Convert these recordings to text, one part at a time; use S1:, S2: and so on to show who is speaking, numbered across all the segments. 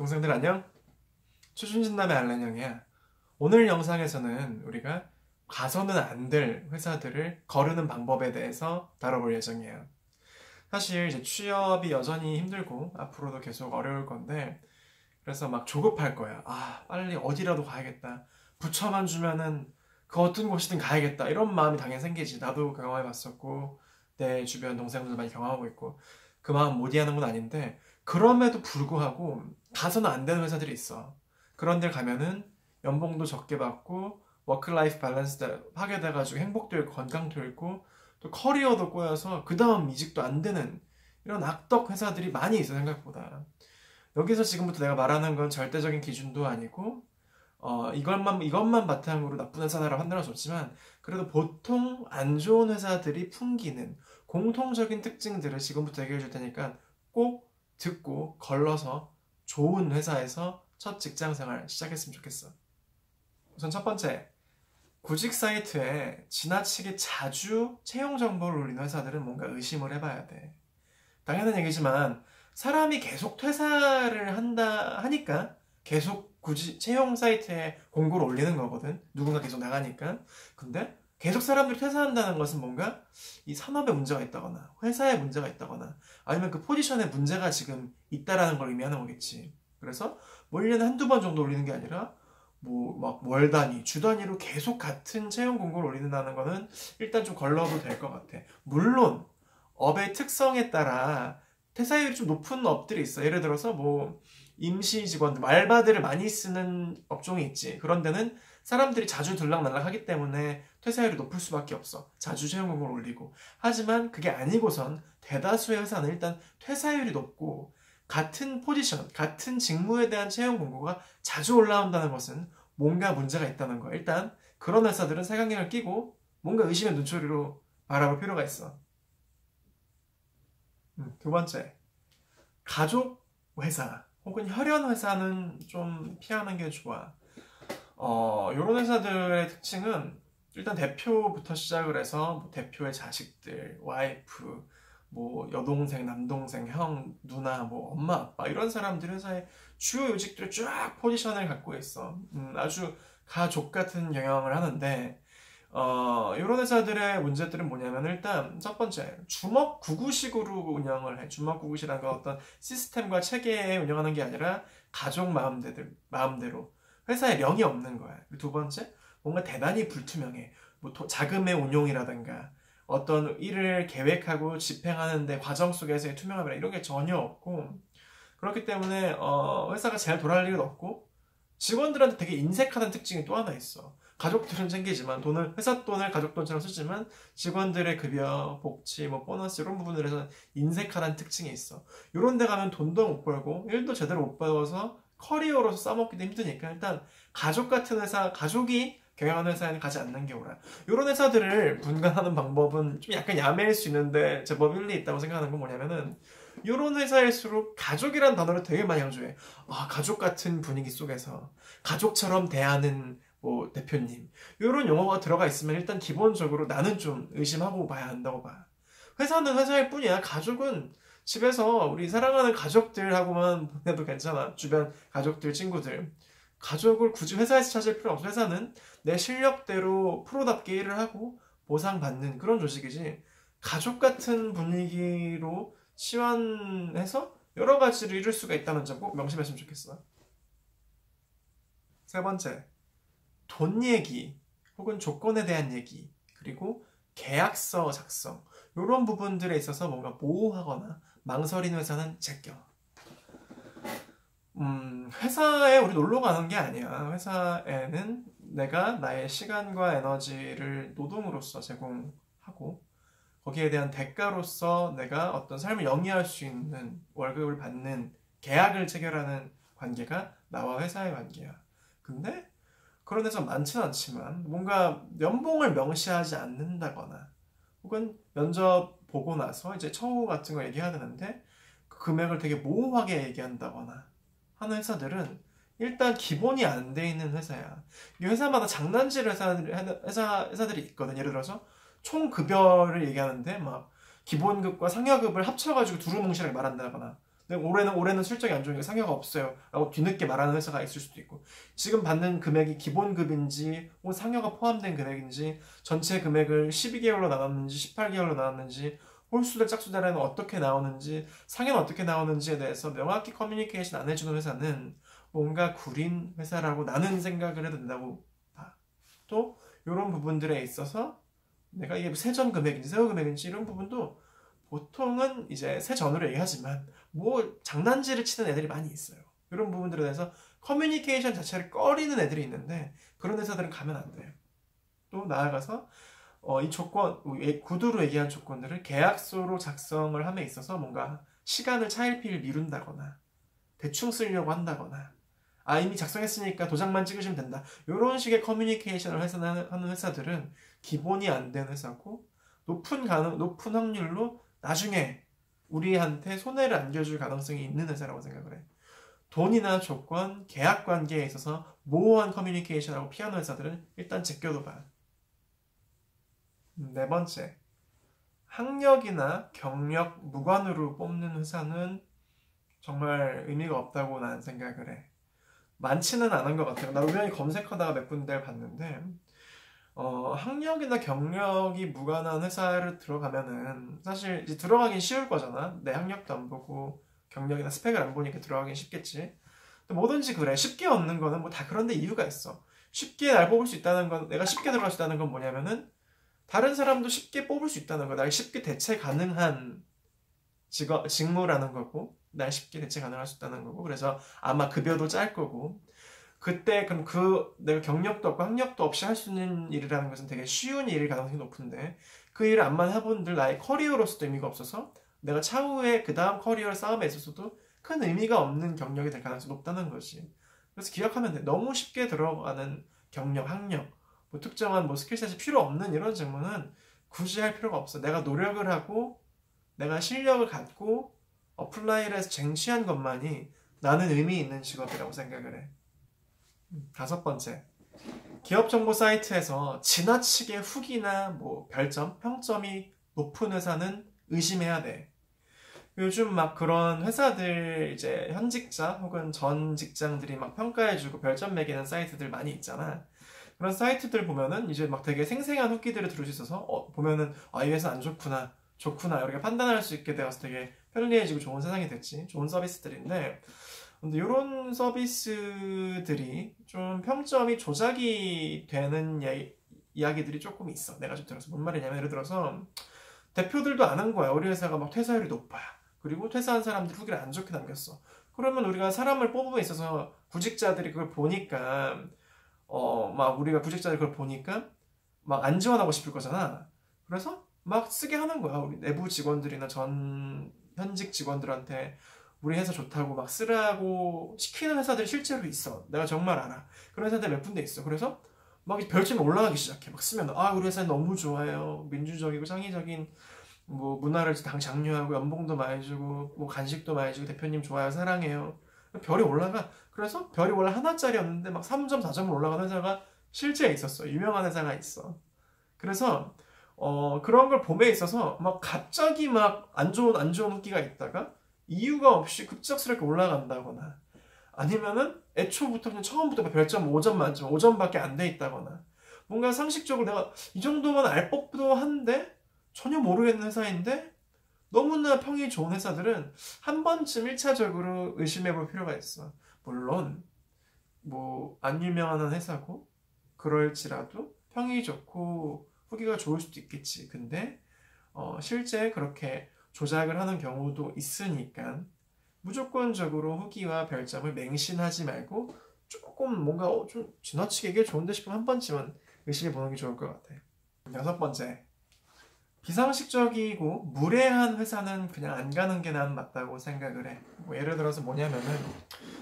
S1: 동생들 안녕? 추준진남의 알렌형이야. 오늘 영상에서는 우리가 가서는 안 될 회사들을 거르는 방법에 대해서 다뤄볼 예정이에요. 사실 이제 취업이 여전히 힘들고 앞으로도 계속 어려울 건데, 그래서 막 조급할 거야. 빨리 어디라도 가야겠다. 부처만 주면은 그 어떤 곳이든 가야겠다. 이런 마음이 당연히 생기지. 나도 경험해봤었고 내 주변 동생들 많이 경험하고 있고, 그 마음 못 이해하는 건 아닌데, 그럼에도 불구하고 가서는 안 되는 회사들이 있어. 그런 데 가면은 연봉도 적게 받고 워크라이프 밸런스 파괴돼가지고 행복도 잃고 건강도 잃고 또 커리어도 꼬여서 그 다음 이직도 안 되는 이런 악덕 회사들이 많이 있어. 생각보다. 여기서 지금부터 내가 말하는 건 절대적인 기준도 아니고 이것만 바탕으로 나쁜 회사라고 만들어줬지만, 그래도 보통 안 좋은 회사들이 풍기는 공통적인 특징들을 지금부터 얘기해 줄 테니까 꼭 듣고 걸러서 좋은 회사에서 첫 직장 생활 시작했으면 좋겠어. 우선 첫 번째, 구직 사이트에 지나치게 자주 채용 정보를 올리는 회사들은 뭔가 의심을 해봐야 돼. 당연한 얘기지만 사람이 계속 퇴사를 한다 하니까 계속 굳이 채용 사이트에 공고를 올리는 거거든. 누군가 계속 나가니까. 근데 계속 사람들이 퇴사한다는 것은 뭔가 이 산업에 문제가 있다거나 회사에 문제가 있다거나 아니면 그 포지션에 문제가 지금 있다라는 걸 의미하는 거겠지. 그래서 뭐 1년에 한두 번 정도 올리는 게 아니라 뭐 막 월 단위, 주 단위로 계속 같은 채용 공고를 올린다는 거는 일단 좀 걸러도 될 것 같아. 물론 업의 특성에 따라 퇴사율이 좀 높은 업들이 있어. 예를 들어서 뭐 임시 직원들, 알바들을 많이 쓰는 업종이 있지. 그런 데는 사람들이 자주 들락날락 하기 때문에 퇴사율이 높을 수밖에 없어. 자주 채용 공고를 올리고. 하지만 그게 아니고선 대다수의 회사는 일단 퇴사율이 높고 같은 포지션, 같은 직무에 대한 채용 공고가 자주 올라온다는 것은 뭔가 문제가 있다는 거야. 일단 그런 회사들은 색안경을 끼고 뭔가 의심의 눈초리로 바라볼 필요가 있어. 두 번째, 가족 회사 혹은 혈연 회사는 좀 피하는 게 좋아. 이런 회사들의 특징은 일단 대표부터 시작을 해서 뭐 대표의 자식들, 와이프, 뭐 여동생, 남동생, 형, 누나, 뭐 엄마, 아빠 이런 사람들이 회사의 주요 요직들을 쫙 포지션을 갖고 있어. 아주 가족 같은 경영을 하는데, 이런 회사들의 문제들은 뭐냐면, 일단 첫 번째, 주먹구구식으로 운영을 해. 주먹구구식이라는 건 어떤 시스템과 체계에 운영하는 게 아니라 가족 마음대로 회사에 명이 없는 거야. 두 번째, 뭔가 대단히 불투명해. 뭐 자금의 운용이라든가 어떤 일을 계획하고 집행하는데 과정 속에서의 투명함이나 이런 게 전혀 없고, 그렇기 때문에 회사가 잘 돌아갈 일은 없고, 직원들한테 되게 인색하다는 특징이 또 하나 있어. 가족들은 챙기지만 회사 돈을 가족 돈처럼 쓰지만 직원들의 급여, 복지, 뭐 보너스 이런 부분들에서 인색하다는 특징이 있어. 이런 데 가면 돈도 못 벌고 일도 제대로 못 벌어서 커리어로서 싸먹기도 힘드니까 일단 가족 같은 회사, 가족이 경영하는 회사에는 가지 않는 게 옳아. 이런 회사들을 분간하는 방법은 좀 약간 야매일 수 있는데 제법 일리 있다고 생각하는 건 뭐냐면은, 이런 회사일수록 가족이라는 단어를 되게 많이 강조해. 가족 같은 분위기 속에서 가족처럼 대하는 뭐 대표님, 이런 용어가 들어가 있으면 일단 기본적으로 나는 좀 의심하고 봐야 한다고 봐. 회사는 회사일 뿐이야. 가족은 집에서 우리 사랑하는 가족들하고만 보내도 괜찮아. 주변 가족들, 친구들. 가족을 굳이 회사에서 찾을 필요 없어. 회사는 내 실력대로 프로답게 일을 하고 보상받는 그런 조직이지, 가족 같은 분위기로 치환해서 여러 가지를 이룰 수가 있다는 점 꼭 명심했으면 좋겠어. 세 번째, 돈 얘기 혹은 조건에 대한 얘기, 그리고 계약서 작성, 이런 부분들에 있어서 뭔가 모호하거나 망설이는 회사는 제껴. 회사에 우리 놀러 가는 게 아니야. 회사에는 내가 나의 시간과 에너지를 노동으로서 제공하고 거기에 대한 대가로서 내가 어떤 삶을 영위할 수 있는 월급을 받는 계약을 체결하는 관계가 나와 회사의 관계야. 근데 그런 회사 많지는 않지만 뭔가 연봉을 명시하지 않는다거나 혹은 면접 보고 나서 이제 처우 같은 거 얘기해야 되는데 그 금액을 되게 모호하게 얘기한다거나 하는 회사들은 일단 기본이 안 돼 있는 회사야. 이 회사마다 장난질 회사들이 있거든. 예를 들어서 총 급여를 얘기하는데 막 기본급과 상여급을 합쳐가지고 두루뭉실하게 말한다거나 근데 올해는 실적이 안 좋으니까 상여가 없어요 라고 뒤늦게 말하는 회사가 있을 수도 있고, 지금 받는 금액이 기본급인지 혹은 상여가 포함된 금액인지, 전체 금액을 12개월로 나눴는지 18개월로 나눴는지, 홀수들 짝수대라는 어떻게 나오는지, 상여는 어떻게 나오는지에 대해서 명확히 커뮤니케이션 안 해주는 회사는 뭔가 구린 회사라고 나는 생각을 해도 된다고 봐. 또 이런 부분들에 있어서 내가 이게 세전 금액인지 세후 금액인지 이런 부분도 보통은 이제 세전으로 얘기하지만 뭐 장난질을 치는 애들이 많이 있어요. 이런 부분들에 대해서 커뮤니케이션 자체를 꺼리는 애들이 있는데, 그런 회사들은 가면 안 돼요. 또 나아가서 이 조건, 구두로 얘기한 조건들을 계약서로 작성을 함에 있어서 뭔가 시간을 차일피일 미룬다거나 대충 쓰려고 한다거나, 이미 작성했으니까 도장만 찍으시면 된다, 이런 식의 커뮤니케이션을 하는 회사들은 기본이 안 된 회사고, 높은 확률로 나중에 우리한테 손해를 안겨줄 가능성이 있는 회사라고 생각을 해. 돈이나 조건, 계약 관계에 있어서 모호한 커뮤니케이션하고 피하는 회사들은 일단 제껴둬봐. 네 번째, 학력이나 경력 무관으로 뽑는 회사는 정말 의미가 없다고 난 생각을 해. 많지는 않은 것 같아요. 나 우연히 검색하다가 몇 군데를 봤는데, 학력이나 경력이 무관한 회사를 들어가면은 사실 이제 들어가긴 쉬울 거잖아. 내 학력도 안 보고 경력이나 스펙을 안 보니까 들어가긴 쉽겠지. 근데 뭐든지 그래. 쉽게 얻는 거는 뭐 다 그런데 이유가 있어. 쉽게 날 뽑을 수 있다는 건, 내가 쉽게 들어갈 수 있다는 건 뭐냐면은 다른 사람도 쉽게 뽑을 수 있다는 거, 날 쉽게 대체 가능한 직무라는 거고, 날 쉽게 대체 가능할 수 있다는 거고, 그래서 아마 급여도 짤 거고, 그때 그럼 내가 경력도 없고 학력도 없이 할 수 있는 일이라는 것은 되게 쉬운 일일 가능성이 높은데, 그 일을 안만 해본들 나의 커리어로서도 의미가 없어서 내가 차후에 그 다음 커리어 싸움에 있어서도 큰 의미가 없는 경력이 될 가능성이 높다는 것이. 그래서 기억하면 돼. 너무 쉽게 들어가는 경력, 학력, 뭐 특정한 뭐 스킬셋이 필요 없는 이런 직무는 굳이 할 필요가 없어. 내가 노력을 하고 내가 실력을 갖고 어플라이를 해서 쟁취한 것만이 나는 의미 있는 직업이라고 생각을 해. 다섯 번째, 기업 정보 사이트에서 지나치게 후기나 뭐 별점, 평점이 높은 회사는 의심해야 돼. 요즘 막 그런 회사들, 이제 현직자 혹은 전 직장들이 막 평가해주고 별점 매기는 사이트들 많이 있잖아. 그런 사이트들 보면은 이제 막 되게 생생한 후기들을 들을 수 있어서 보면은 이 회사 안 좋구나, 좋구나 이렇게 판단할 수 있게 되어서 되게 편리해지고 좋은 세상이 됐지. 좋은 서비스들인데, 근데 이런 서비스들이 좀 평점이 조작이 되는 이야기들이 조금 있어. 내가 좀 들어서. 뭔 말이냐면, 예를 들어서 대표들도 아는 거야. 우리 회사가 막 퇴사율이 높아. 그리고 퇴사한 사람들 후기를 안 좋게 남겼어. 그러면 우리가 사람을 뽑음에 있어서 구직자들이 그걸 보니까 막 우리가 구직자들 그걸 보니까 막 안 지원하고 싶을 거잖아. 그래서 막 쓰게 하는 거야. 우리 내부 직원들이나 전 현직 직원들한테 우리 회사 좋다고 막 쓰라고 시키는 회사들이 실제로 있어. 내가 정말 알아. 그런 회사들 몇 군데 있어. 그래서 막 별점이 올라가기 시작해. 막 쓰면 우리 회사 너무 좋아요. 민주적이고 창의적인 뭐 문화를 장려하고 연봉도 많이 주고 뭐 간식도 많이 주고 대표님 좋아요, 사랑해요. 별이 올라가. 그래서 별이 원래 하나짜리였는데 막 3점, 4점 올라가는 회사가 실제 있었어. 유명한 회사가 있어. 그래서 그런 걸 봄에 있어서 막 갑자기 막 안 좋은 후기가 있다가 이유가 없이 급작스럽게 올라간다거나, 아니면은 애초부터 그냥 처음부터 별점 5점 만점 5점밖에 안 돼 있다거나, 뭔가 상식적으로 내가 이 정도면 알 법도 한데 전혀 모르겠는 회사인데 너무나 평이 좋은 회사들은 한 번쯤 1차적으로 의심해 볼 필요가 있어. 물론 뭐 안 유명한 회사고 그럴지라도 평이 좋고 후기가 좋을 수도 있겠지. 근데 실제 그렇게 조작을 하는 경우도 있으니까 무조건적으로 후기와 별점을 맹신하지 말고 조금 뭔가 좀 지나치게 이게 좋은데 싶으면 한 번쯤은 의심해 보는 게 좋을 것 같아. 여섯 번째, 비상식적이고 무례한 회사는 그냥 안 가는 게 난 맞다고 생각을 해. 뭐 예를 들어서 뭐냐면은,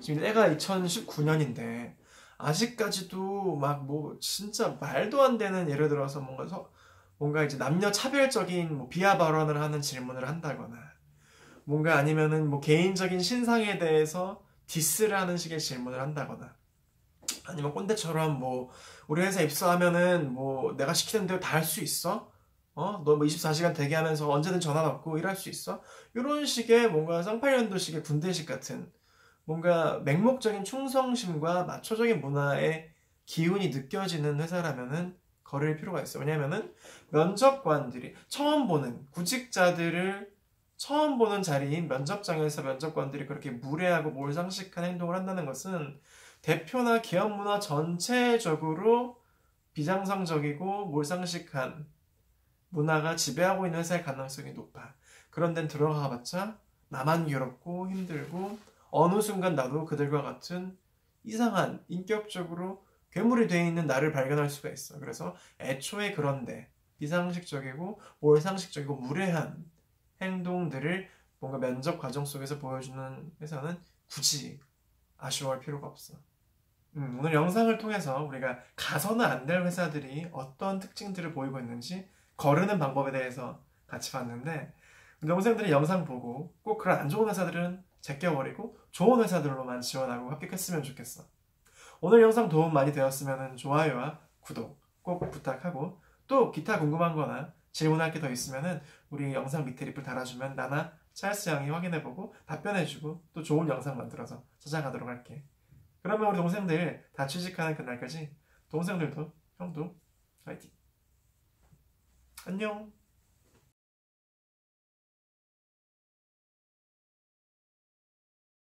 S1: 지금 내가 2019년인데 아직까지도 막 뭐 진짜 말도 안 되는, 예를 들어서 뭔가 이제 남녀 차별적인 뭐 비하 발언을 하는 질문을 한다거나, 뭔가 아니면은 뭐 개인적인 신상에 대해서 디스를 하는 식의 질문을 한다거나, 아니면 꼰대처럼 뭐 우리 회사 입사하면은 뭐 내가 시키는 대로 다 할 수 있어? 너 뭐 24시간 대기하면서 언제든 전화 받고 일할 수 있어? 이런 식의 뭔가 쌍팔년도식의 군대식 같은 뭔가 맹목적인 충성심과 마초적인 문화의 기운이 느껴지는 회사라면은 거릴 필요가 있어. 왜냐면은 면접관들이 처음 보는 구직자들을 처음 보는 자리인 면접장에서 면접관들이 그렇게 무례하고 몰상식한 행동을 한다는 것은 대표나 기업 문화 전체적으로 비정상적이고 몰상식한 문화가 지배하고 있는 회사일 가능성이 높아. 그런 데는 들어가 봤자 나만 괴롭고 힘들고 어느 순간 나도 그들과 같은 이상한 인격적으로 괴물이 되어 있는 나를 발견할 수가 있어. 그래서 애초에 그런데 비상식적이고 몰상식적이고 무례한 행동들을 뭔가 면접 과정 속에서 보여주는 회사는 굳이 아쉬워할 필요가 없어. 오늘 영상을 통해서 우리가 가서는 안 될 회사들이 어떤 특징들을 보이고 있는지 거르는 방법에 대해서 같이 봤는데 우리 동생들이 영상 보고 꼭 그런 안 좋은 회사들은 제껴버리고 좋은 회사들로만 지원하고 합격했으면 좋겠어. 오늘 영상 도움 많이 되었으면 좋아요와 구독 꼭 부탁하고 또 기타 궁금한 거나 질문할 게 더 있으면 우리 영상 밑에 리플 달아주면 나나 찰스 양이 확인해보고 답변해주고 또 좋은 영상 만들어서 찾아가도록 할게. 그러면 우리 동생들 다 취직하는 그날까지 동생들도 형도 화이팅! 안녕!